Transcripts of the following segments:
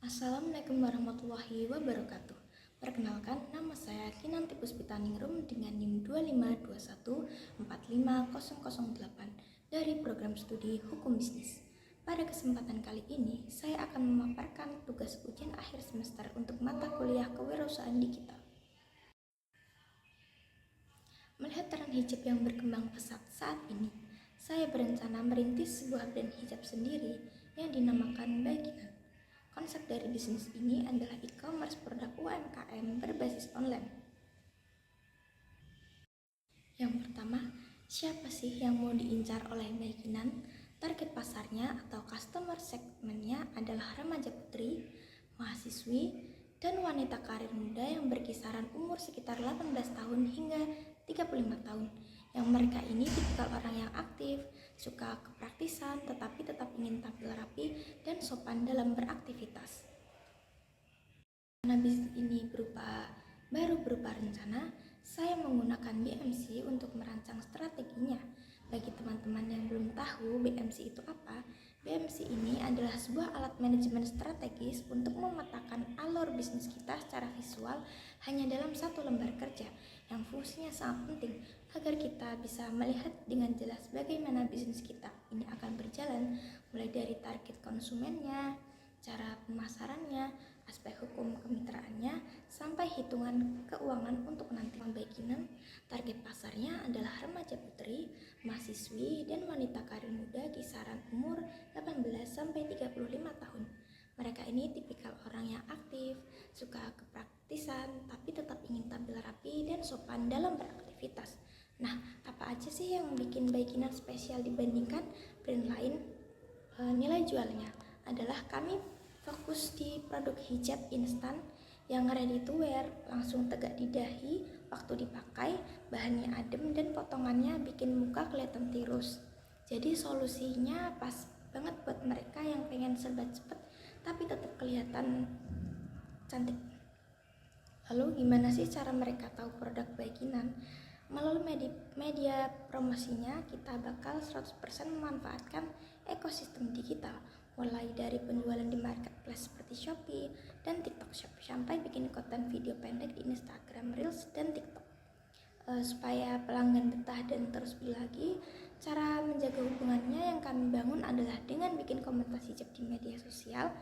Assalamualaikum warahmatullahi wabarakatuh. Perkenalkan, nama saya Kinanti Puspitaningrum dengan NIM 252145008 dari program studi Hukum Bisnis. Pada kesempatan kali ini, saya akan memaparkan tugas ujian akhir semester untuk mata kuliah kewirausahaan digital. Melihat tren hijab yang berkembang pesat saat ini, saya berencana merintis sebuah brand hijab sendiri yang dinamakan Baikinan. Konsep dari bisnis ini adalah e-commerce produk UMKM berbasis online. Yang pertama, siapa sih yang mau diincar oleh Baikinan? Target pasarnya atau customer segmentnya adalah remaja putri, mahasiswi, dan wanita karir muda yang berkisaran umur sekitar 18 tahun hingga 35 tahun. Yang mereka ini tipikal orang yang aktif, suka kepraktisan, tetapi tetap ingin tampil rapi dan sopan dalam beraktivitas. Karena bisnis ini baru berupa rencana, saya menggunakan BMC untuk merancang strateginya. Bagi teman-teman yang belum tahu BMC itu apa, BMC ini adalah sebuah alat manajemen strategis untuk memetakan alur bisnis kita secara visual hanya dalam satu lembar kerja, yang fungsinya sangat penting agar kita bisa melihat dengan jelas bagaimana bisnis kita ini akan berjalan, mulai dari target konsumennya, cara pemasarannya, aspek hukum kemitraannya, sampai hitungan keuangan untuk nanti. Baikinan, target pasarnya adalah remaja putri, mahasiswi, dan wanita karir muda kisaran umur 18-35 tahun. Mereka ini tipikal orang yang aktif, suka kepraktisan, tapi tetap ingin tampil rapi dan sopan dalam beraktivitas. Nah, apa aja sih yang bikin Baikinan spesial dibandingkan brand lain? Nilai jualnya adalah kami fokus di produk hijab instan yang ready to wear, langsung tegak di dahi waktu dipakai, bahannya adem dan potongannya bikin muka kelihatan tirus. Jadi solusinya pas banget buat mereka yang pengen serba cepet tapi tetap kelihatan cantik. Lalu gimana sih cara mereka tahu produk Baikinan? Melalui media promosinya, kita bakal 100% memanfaatkan ekosistem digital, mulai dari penjualan di marketplace seperti Shopee dan TikTok Shop, sampai bikin konten video pendek di Instagram Reels dan TikTok. Supaya pelanggan betah dan terus beli lagi, cara menjaga hubungannya yang kami bangun adalah dengan bikin komentar hijab di media sosial,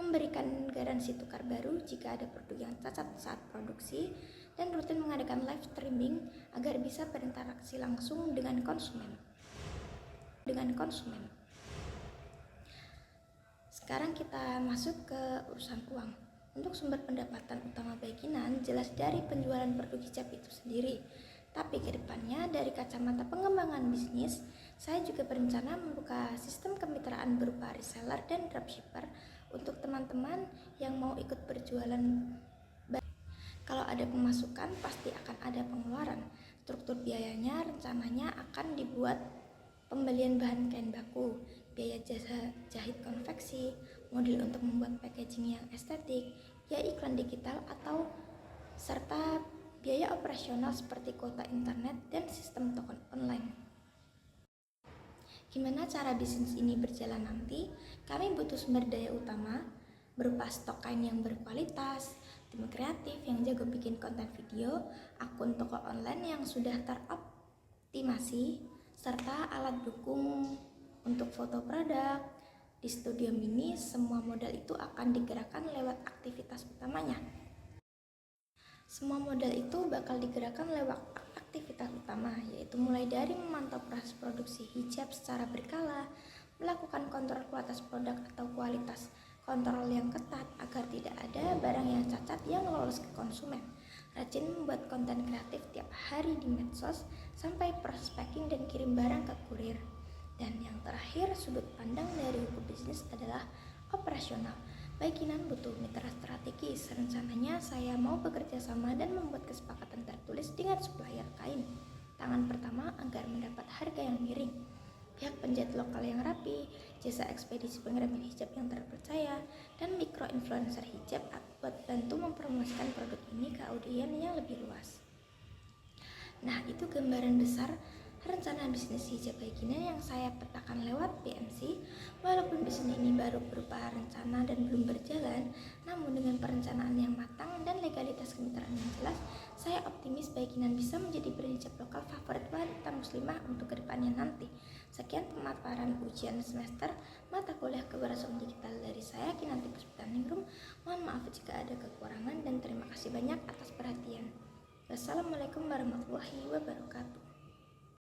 memberikan garansi tukar baru jika ada produk yang cacat saat produksi, dan rutin mengadakan live streaming agar bisa berinteraksi langsung dengan konsumen. Sekarang kita masuk ke urusan uang. Untuk sumber pendapatan utama Baikinan jelas dari penjualan produk hijab itu sendiri. Tapi kedepannya dari kacamata pengembangan bisnis, saya juga berencana membuka sistem kemitraan berupa reseller dan dropshipper untuk teman-teman yang mau ikut berjualan. Kalau ada pemasukan, pasti akan ada pengeluaran. Struktur biayanya rencananya akan dibuat pembelian bahan kain baku, biaya jasa jahit konveksi, model untuk membuat packaging yang estetik, biaya iklan digital serta biaya operasional seperti kuota internet dan sistem toko online. Gimana cara bisnis ini berjalan nanti? Kami butuh sumber daya utama berupa stok kain yang berkualitas, tim kreatif yang jago bikin konten video, akun toko online yang sudah teroptimasi, serta alat dukung untuk foto produk. Di studio mini, semua modal itu akan digerakkan lewat aktivitas utamanya. Semua modal itu bakal digerakkan lewat aktivitas utama, yaitu mulai dari memantau proses produksi hijab secara berkala, melakukan kontrol kualitas produk atau kualitas kontrol yang ketat agar tidak ada barang yang cacat yang lolos ke konsumen, rajin membuat konten kreatif tiap hari di medsos, sampai proses packing dan kirim barang ke kurir. Dan yang terakhir, sudut pandang dari hukum bisnis adalah operasional. Baikinan butuh mitra strategis. Rencananya saya mau bekerja sama dan membuat kesepakatan tertulis dengan supplier kain tangan pertama agar mendapat harga yang miring, pihak penjahit lokal yang rapi, jasa ekspedisi pengiriman hijab yang terpercaya, dan mikro influencer hijab buat bantu mempromosikan produk ini ke audiens yang lebih luas. Nah, itu gambaran besar rencana bisnis hijab keinginan yang saya petakan lewat BMC. Walaupun bisnis ini baru berupa rencana dan belum berjalan, namun dengan perencanaan yang matang dan legalitas kemitraan yang jelas, saya optimis Baikinan bisa menjadi berhijab lokal favorit wanita muslimah untuk kedepannya nanti. Sekian pemaparan ujian semester mata kuliah keberhasilan digital dari saya, Kinanti Puspitaningrum. Mohon maaf jika ada kekurangan dan terima kasih banyak atas perhatian. Wassalamualaikum warahmatullahi wabarakatuh.